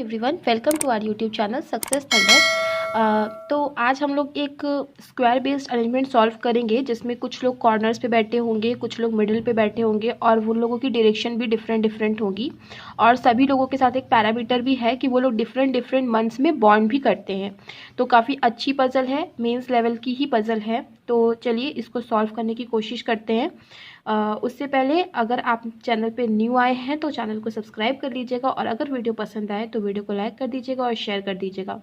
Everyone, welcome to our YouTube channel success thunder. तो आज हम लोग एक स्क्वायर बेस्ड अरेंजमेंट सॉल्व करेंगे जिसमें कुछ लोग कॉर्नर्स पे बैठे होंगे, कुछ लोग मिडिल पे बैठे होंगे और वो लोगों की डायरेक्शन भी डिफरेंट होगी। और सभी लोगों के साथ एक पैरामीटर भी है कि वो लोग डिफरेंट मंथ्स में बॉन्ड भी करते हैं। तो काफ़ी अच्छी पज़ल है, मेंस लेवल की ही पज़ल है। तो चलिए इसको सॉल्व करने की कोशिश करते हैं। उससे पहले अगर आप चैनल पे न्यू आए हैं तो चैनल को सब्सक्राइब कर लीजिएगा और अगर वीडियो पसंद आए तो वीडियो को लाइक कर दीजिएगा और शेयर कर दीजिएगा।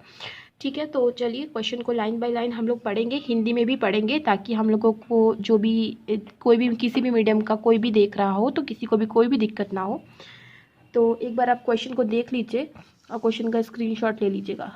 ठीक है, तो चलिए क्वेश्चन को लाइन बाय लाइन हम लोग पढ़ेंगे, हिंदी में भी पढ़ेंगे ताकि हम लोगों को जो भी कोई भी किसी भी मीडियम का कोई भी देख रहा हो तो किसी को भी कोई भी दिक्कत ना हो। तो एक बार आप क्वेश्चन को देख लीजिए और क्वेश्चन का स्क्रीनशॉट ले लीजिएगा।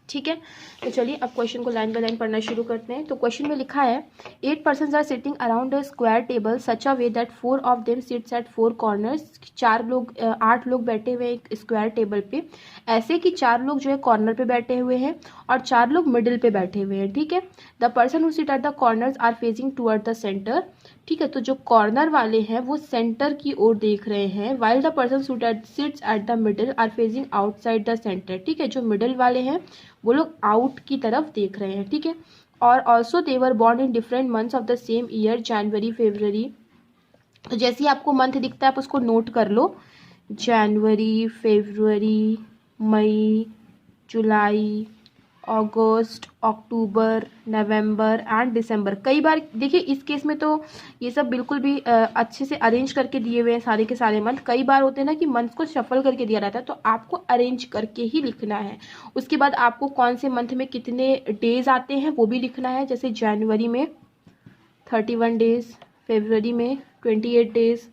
ठीक है, तो चलिए अब क्वेश्चन को लाइन बाय लाइन पढ़ना शुरू करते हैं। तो क्वेश्चन में लिखा है 8 persons are sitting around a square table such a way that 4 of them sits at 4 corners. 8 लोग बैठे हुए एक स्क्वायर टेबल पे, ऐसे कि 4 लोग जो है कॉर्नर पे बैठे हुए हैं और 4 लोग मिडिल पे बैठे हुए हैं। ठीक है, the person who sit at the corners are facing toward the centre. ठीक है, तो जो कॉर्नर वाले हैं वो सेंटर की ओर देख रहे हैं, while the person sits at the middle are facing outside the centre. ठीक है, जो मिडिल वाले हैं वो लोग आउट की तरफ देख रहे हैं। ठीक है, और also they were born in different months of the same year, January February. तो जैसे ही आपको मंथ दिखता है आप उसको नोट कर लो, जनवरी, फरवरी, मई, जुलाई, अगस्त, अक्टूबर, नवंबर एंड दिसंबर। कई बार देखिए इस केस में तो ये सब बिल्कुल भी अच्छे से अरेंज करके दिए हुए हैं सारे के सारे मंथ। कई बार होते हैं ना कि मंथ को शफल करके दिया रहता है, तो आपको अरेंज करके ही लिखना है। उसके बाद आपको कौन से मंथ में कितने डेज आते हैं वो भी लिखना है। जैसे जनवरी में 31 डेज, फरवरी में 28 डेज।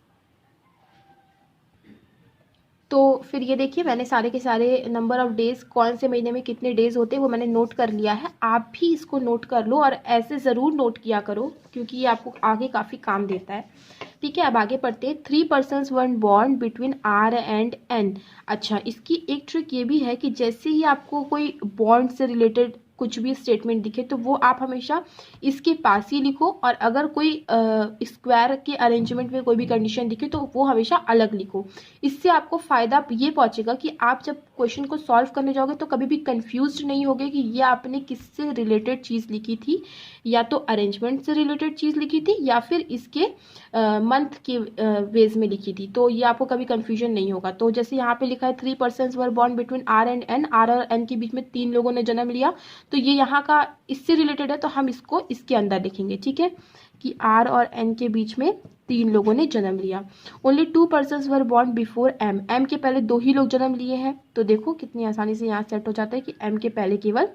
तो फिर ये देखिए मैंने सारे के सारे नंबर ऑफ डेज कौन से महीने में कितने डेज होते हैं वो मैंने नोट कर लिया है। आप भी इसको नोट कर लो और ऐसे ज़रूर नोट किया करो क्योंकि ये आपको आगे काफ़ी काम देता है। ठीक है, अब आगे पढ़ते हैं। 3 persons one bond between R and N. अच्छा, इसकी एक ट्रिक ये भी है कि जैसे ही आपको कोई बॉन्ड से रिलेटेड कुछ भी स्टेटमेंट दिखे तो वो आप हमेशा इसके पास ही लिखो, और अगर कोई स्क्वायर के अरेंजमेंट में कोई भी कंडीशन दिखे तो वो हमेशा अलग लिखो। इससे आपको फ़ायदा ये पहुंचेगा कि आप जब क्वेश्चन को सॉल्व करने जाओगे तो कभी भी कंफ्यूज नहीं होगे कि ये आपने किससे रिलेटेड चीज़ लिखी थी, या तो अरेंजमेंट से रिलेटेड चीज़ लिखी थी या फिर इसके मंथ के वेज में लिखी थी। तो ये आपको कभी कन्फ्यूजन नहीं होगा। तो जैसे यहाँ पे लिखा है 3 persons were born between R and N, R और एन के बीच में 3 लोगों ने जन्म लिया, तो ये यहाँ का इससे रिलेटेड है तो हम इसको इसके अंदर लिखेंगे। ठीक है, कि आर और एन के बीच में 3 लोगों ने जन्म लिया। Only 2 persons were born before M, M के पहले 2 ही लोग जन्म लिए हैं। तो देखो कितनी आसानी से यहाँ सेट हो जाता है कि एम के पहले केवल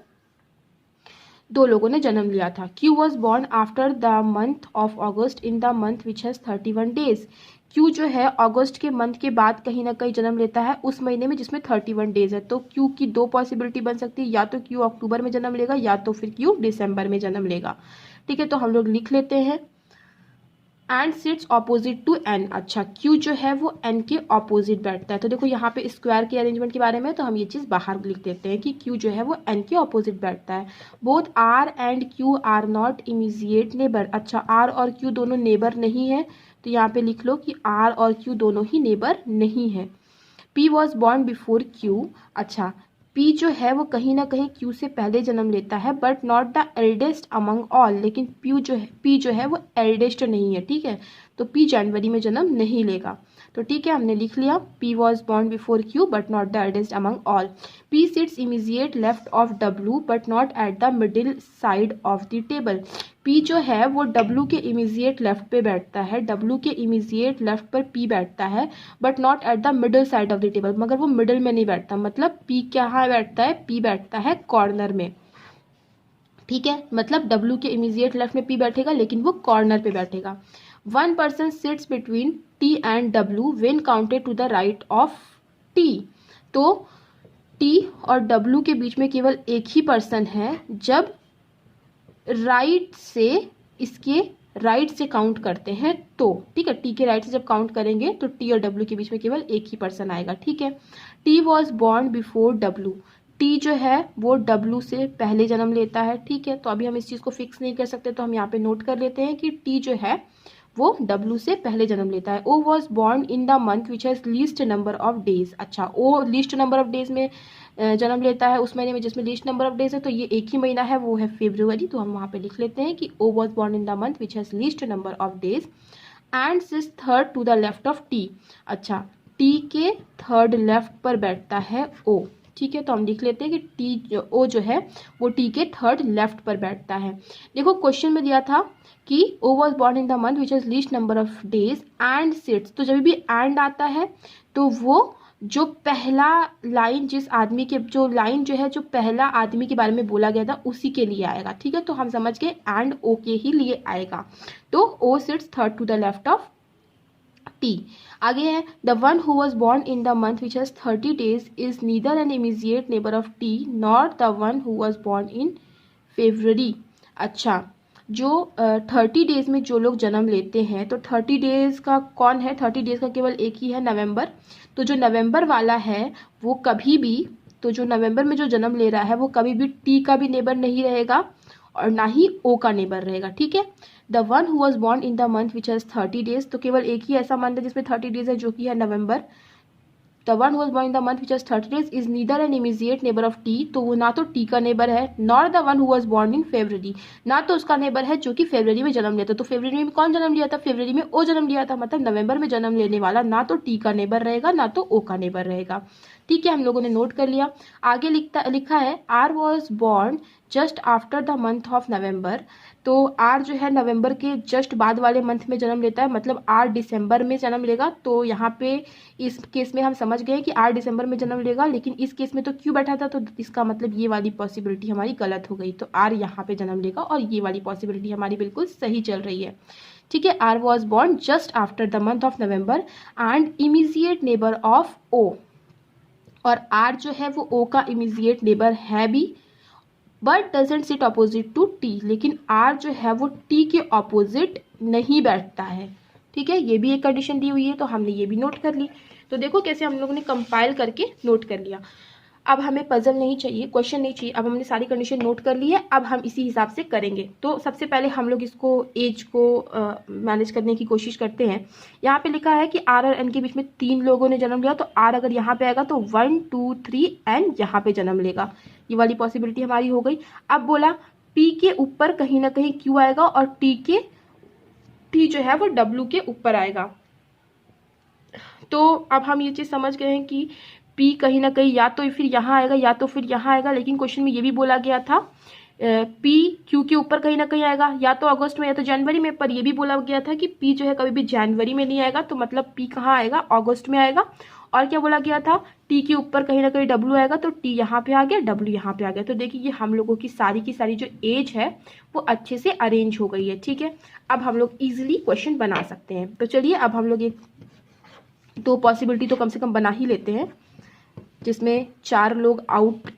2 लोगों ने जन्म लिया था। Q was born after the month of August in the month which has 31 days. Q जो है अगस्त के मंथ के बाद कहीं ना कहीं जन्म लेता है उस महीने में जिसमें 31 डेज है। तो क्यू की 2 पॉसिबिलिटी बन सकती है, या तो क्यू अक्टूबर में जन्म लेगा या तो फिर क्यू दिसंबर में जन्म लेगा। ठीक है, तो हम लोग लिख लेते हैं and sits opposite to N. अच्छा, क्यू जो है वो एन के ऑपोजिट बैठता है। तो देखो यहाँ पे स्क्वायर के अरेंजमेंट के बारे में तो हम ये चीज़ बाहर लिख देते हैं कि क्यू जो है वो एन के ऑपोजिट बैठता है। Both R and Q are not immediate neighbour. अच्छा, आर और क्यू दोनों नेबर नहीं है, तो यहाँ पे लिख लो कि आर और क्यू दोनों ही नेबर नहीं है। P was born before Q. अच्छा, पी जो है वो कहीं ना कहीं क्यू से पहले जन्म लेता है, but not the eldest among all. लेकिन पी जो है वो एल्डेस्ट नहीं है। ठीक है, तो पी जनवरी में जन्म नहीं लेगा। तो ठीक है, हमने लिख लिया P was born before Q but not the eldest among all. P sits immediate left of W but not at the middle side of the table. P जो है वो डब्ल्यू के इमीजिएट लेफ्ट पे बैठता है, डब्ल्यू के immediate left पर P बैठता है, but not at the middle side of the table. मगर वो मिडिल में नहीं बैठता, मतलब पी कहाँ बैठता है, पी बैठता है कॉर्नर में। ठीक है, मतलब डब्ल्यू के इमीजिएट लेफ्ट में पी बैठेगा लेकिन वो कॉर्नर पे बैठेगा। 1 person sits between T and W when counted to the right of T. तो टी और डब्ल्यू के बीच में केवल एक ही पर्सन है जब राइट से इसके राइट से काउंट करते हैं तो। ठीक है, टी के राइट से जब काउंट करेंगे तो टी और डब्ल्यू के बीच में केवल एक ही पर्सन आएगा। ठीक है, T was born before W. T जो है वो डब्ल्यू से पहले जन्म लेता है। ठीक है, तो अभी हम इस चीज़ को फिक्स नहीं कर सकते तो हम यहाँ पे नोट कर लेते हैं कि टी जो है वो W से पहले जन्म लेता है। O was born in the month which has least number of days। अच्छा, O least number of days में जन्म लेता है, उस महीने में जिसमें लीस्ट नंबर ऑफ डेज है, तो ये एक ही महीना है, वो है फरवरी। तो हम वहाँ पे लिख लेते हैं कि O was born in the month which has least number of days and sits third to the left of T। अच्छा, T के थर्ड लेफ्ट पर बैठता है O। ठीक है, तो हम लिख लेते हैं कि O जो है वो T के थर्ड लेफ्ट पर बैठता है। देखो क्वेश्चन में दिया था कि O was born in the month which has least number of days and sits, तो जब भी and आता है तो वो जो पहला लाइन जिस आदमी के जो लाइन जो है जो पहला आदमी के बारे में बोला गया था उसी के लिए आएगा। ठीक है, तो हम समझ गए एंड ओ के ही लिए आएगा। तो O sits third to the left of T. आगे है the one who was born in the month which has 30 days is neither an immediate neighbour of T nor the one who was born in February. अच्छा, जो 30 days में जो लोग जन्म लेते हैं, तो 30 डेज का कौन है? 30 डेज का केवल एक ही है, नवंबर। तो जो नवंबर वाला है वो कभी भी, तो जो नवंबर में जो जन्म ले रहा है वो कभी भी टी का भी नेबर नहीं रहेगा और ना ही ओ का नेबर रहेगा। ठीक है, the one who was born in the month which has 30 days, तो केवल एक ही ऐसा मंथ है जिसमें 30 डेज है, जो कि है नवंबर। The one who was born in the month which has 30 days is neither an immediate neighbour of T, तो वो ना तो टी का नेबर है, nor the one who was born in February, ना तो उसका नेबर है जो कि फरवरी में जन्म लिया था। तो फरवरी में कौन जन्म लिया था? फरवरी में ओ जन्म लिया था, मतलब नवंबर में जन्म लेने वाला ना तो टी का नेबर रहेगा ना तो ओ का नेबर रहेगा। ठीक है, हम लोगों ने नोट कर लिया। आगे लिखा है R was born just after the month of November, तो आर जो है नवंबर के जस्ट बाद वाले मंथ में जन्म लेता है, मतलब आर दिसंबर में जन्म लेगा। तो यहाँ पे इस केस में हम समझ गए कि आर दिसंबर में जन्म लेगा, लेकिन इस केस में तो क्यों बैठा था, तो इसका मतलब ये वाली पॉसिबिलिटी हमारी गलत हो गई। तो आर यहाँ पे जन्म लेगा और ये वाली पॉसिबिलिटी हमारी बिल्कुल सही चल रही है। ठीक है, R was born just after the month of November and immediate neighbour of O, और आर जो है वो ओ का इमीजिएट नेबर है भी, but doesn't sit opposite to T, लेकिन आर जो है वो टी के ऑपोजिट नहीं बैठता है। ठीक है, ये भी एक कंडीशन दी हुई है, तो हमने ये भी नोट कर ली। तो देखो कैसे हम लोगों ने कंपाइल करके नोट कर लिया। अब हमें पजल नहीं चाहिए, क्वेश्चन नहीं चाहिए, अब हमने सारी कंडीशन नोट कर ली है, अब हम इसी हिसाब से करेंगे। तो सबसे पहले हम लोग इसको एज को मैनेज करने की कोशिश करते हैं। यहाँ पे लिखा है कि आर और एन के बीच में 3 लोगों ने जन्म लिया, तो आर अगर यहाँ पे आएगा तो 1 2 3 एन यहाँ पे जन्म लेगा, ये वाली पॉसिबिलिटी हमारी हो गई। अब बोला पी के ऊपर कहीं ना कहीं क्यू आएगा और टी जो है वो डब्ल्यू के ऊपर आएगा। तो अब हम ये चीज़ समझ गए हैं कि पी कहीं ना कहीं या तो फिर यहाँ आएगा या तो फिर यहाँ आएगा, लेकिन क्वेश्चन में ये भी बोला गया था पी क्यू के ऊपर कहीं ना कहीं आएगा, या तो अगस्त में या तो जनवरी में, पर ये भी बोला गया था कि पी जो है कभी भी जनवरी में नहीं आएगा, तो मतलब पी कहाँ आएगा? अगस्त में आएगा। और क्या बोला गया था? टी के ऊपर कहीं ना कहीं डब्ल्यू आएगा, तो टी यहाँ पे आ गया, डब्ल्यू यहाँ पे आ गया। तो देखिए ये हम लोगों की सारी जो एज है वो अच्छे से अरेंज हो गई है। ठीक है, अब हम लोग ईजिली क्वेश्चन बना सकते हैं। तो चलिए अब हम लोग एक 2 पॉसिबिलिटी तो कम से कम बना ही लेते हैं, जिसमें 4 लोग आउट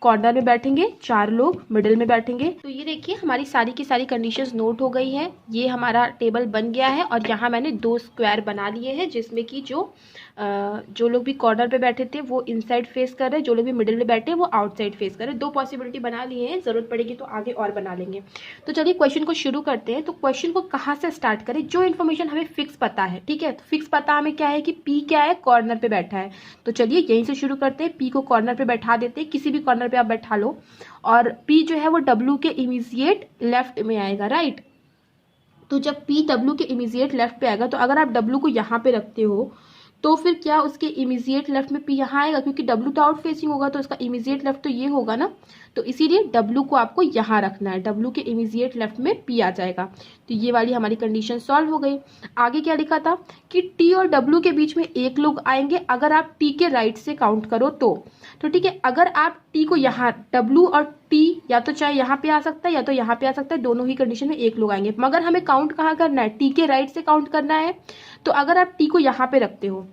कॉर्नर में बैठेंगे, 4 लोग मिडिल में बैठेंगे। तो ये देखिए हमारी सारी की सारी कंडीशंस नोट हो गई है, ये हमारा टेबल बन गया है और यहाँ मैंने 2 स्क्वायर बना लिए हैं, जिसमें कि जो लोग भी कॉर्नर पे बैठे थे वो इनसाइड फेस कर रहे हैं, जो लोग भी मिडिल में बैठे हैं वो आउटसाइड फेस कर रहे हैं। 2 पॉसिबिलिटी बना लिए हैं, जरूरत पड़ेगी तो आगे और बना लेंगे। तो चलिए क्वेश्चन को शुरू करते हैं। तो क्वेश्चन को कहाँ से स्टार्ट करें? जो इन्फॉर्मेशन हमें फिक्स पता है। ठीक है, तो फिक्स पता हमें क्या है कि पी क्या है? कॉर्नर पे बैठा है। तो चलिए यहीं से शुरू करते हैं, पी को कॉर्नर पे बैठा देते हैं, किसी भी कॉर्नर पे आप बैठा लो, और पी जो है वो डब्ल्यू के इमीजिएट लेफ्ट में आएगा, राइट। तो जब पी डब्ल्यू के इमीजिएट लेफ्ट पे आएगा, तो अगर आप डब्ल्यू को यहाँ पे रखते हो तो फिर क्या उसके इमीजिएट लेफ्ट में पी यहाँ आएगा, क्योंकि डब्ल्यू तो आउट फेसिंग होगा, तो उसका इमीजिएट लेफ्ट तो ये होगा ना, तो इसीलिए डब्ल्यू को आपको यहाँ रखना है, डब्ल्यू के इमीजिएट लेफ्ट में पी आ जाएगा। तो ये वाली हमारी कंडीशन सॉल्व हो गई। आगे क्या लिखा था कि टी और डब्ल्यू के बीच में 1 लोग आएंगे अगर आप टी के राइट से काउंट करो तो ठीक है, अगर आप टी को यहाँ डब्ल्यू और टी या तो चाहे यहाँ पे आ सकता है या तो यहाँ पे आ सकता है, दोनों ही कंडीशन में 1 लोग आएंगे, मगर हमें काउंट कहाँ करना है? टी के राइट से काउंट करना है। तो अगर आप टी को यहाँ पे रखते हो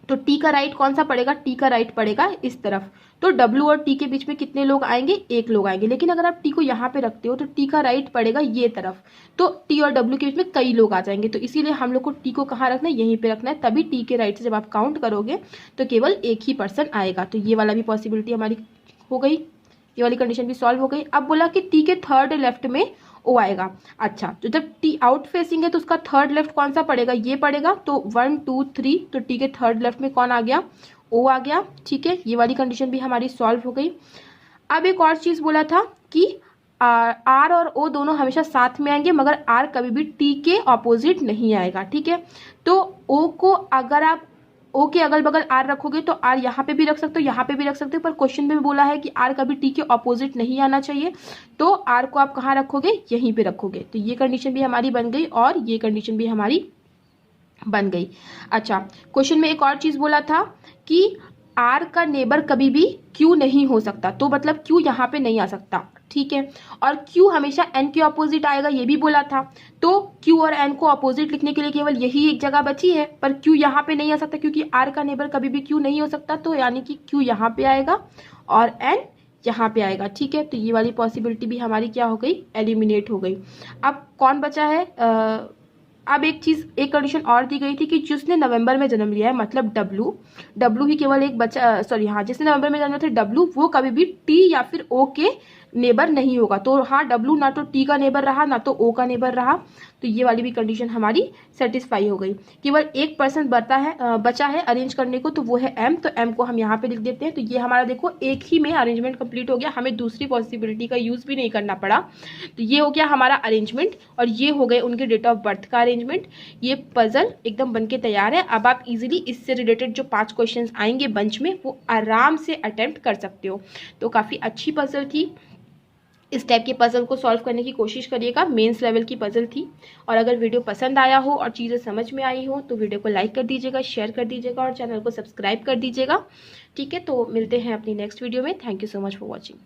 तो टी का राइट कौन सा पड़ेगा? टी का राइट पड़ेगा इस तरफ, तो डब्ल्यू और टी के बीच में कितने लोग आएंगे? 1 लोग आएंगे। लेकिन अगर आप टी को यहाँ पे रखते हो तो टी का राइट पड़ेगा ये तरफ, तो टी और डब्ल्यू के बीच में कई लोग आ जाएंगे, तो इसीलिए हम लोग को टी को कहाँ रखना है? यहीं पे रखना है, तभी टी के राइट से जब आप काउंट करोगे तो केवल 1 ही पर्सन आएगा। तो ये वाला भी पॉसिबिलिटी हमारी हो गई। ये वाली कंडीशन भी सॉल्व हो गई। अब बोला कि टी के थर्ड लेफ्ट में ओ आएगा। अच्छा, तो जब टी आउट फेसिंग है तो उसका थर्ड लेफ्ट कौन सा पड़ेगा, ये पड़ेगा। तो 1 2 3, तो टी के थर्ड लेफ्ट में कौन आ गया, ओ आ गया। ठीक है, ये वाली कंडीशन भी हमारी सॉल्व हो गई। अब एक और चीज बोला था कि आर और ओ दोनों हमेशा साथ में आएंगे, मगर आर कभी भी टी के ऑपोजिट नहीं आएगा। ठीक है, तो ओ को अगर आप ओ के अगल बगल आर रखोगे तो आर यहाँ पे भी रख सकते हो, यहाँ पे भी रख सकते हो, पर क्वेश्चन में भी बोला है कि आर कभी टी के ऑपोजिट नहीं आना चाहिए, तो आर को आप कहाँ रखोगे, यहीं पे रखोगे। तो ये कंडीशन भी हमारी बन गई और ये कंडीशन भी हमारी बन गई। अच्छा, क्वेश्चन में एक और चीज बोला था कि आर का नेबर कभी भी क्यू नहीं हो सकता, तो मतलब क्यू यहाँ पे नहीं आ सकता। ठीक है, और क्यू हमेशा एन के ऑपोजिट आएगा, ये भी बोला था। तो क्यू और एन को ऑपोजिट लिखने के लिए केवल यही एक जगह बची है, पर क्यू यहाँ पे नहीं आ सकता क्योंकि आर का नेबर कभी भी क्यू नहीं हो सकता, तो यानी कि क्यू यहाँ पे आएगा और एन यहाँ पे आएगा। ठीक है, तो ये वाली पॉसिबिलिटी भी हमारी क्या हो गई, एलिमिनेट हो गई। अब कौन बचा है, अब एक चीज, एक कंडीशन और दी गई थी कि जिसने नवंबर में जन्म लिया है, मतलब डब्लू ही केवल एक बचा, सॉरी हाँ, जिसने नवंबर में जन्म लिया था डब्लू, वो कभी भी टी या फिर ओ के नेबर नहीं होगा। तो हाँ, डब्लू ना तो टी का नेबर रहा ना तो ओ का नेबर रहा, तो ये वाली भी कंडीशन हमारी सेटिस्फाई हो गई। केवल एक पर्सन बचा है अरेंज करने को, तो वो है एम। तो एम को हम यहाँ पे लिख देते हैं। तो ये हमारा देखो एक ही में अरेंजमेंट कंप्लीट हो गया, हमें दूसरी पॉसिबिलिटी का यूज भी नहीं करना पड़ा। तो ये हो गया हमारा अरेंजमेंट और ये हो गए उनके डेट ऑफ बर्थ का अरेंजमेंट। ये पजल एकदम बनके तैयार है। अब आप इजीली इससे रिलेटेड जो 5 क्वेश्चन आएंगे बंच में, वो आराम से अटेम्प्ट कर सकते हो। तो काफ़ी अच्छी पजल थी, इस टाइप के पजल को सॉल्व करने की कोशिश करिएगा। मेंस लेवल की पजल थी। और अगर वीडियो पसंद आया हो और चीज़ें समझ में आई हो तो वीडियो को लाइक कर दीजिएगा, शेयर कर दीजिएगा और चैनल को सब्सक्राइब कर दीजिएगा। ठीक है, तो मिलते हैं अपनी नेक्स्ट वीडियो में। Thank you so much for watching.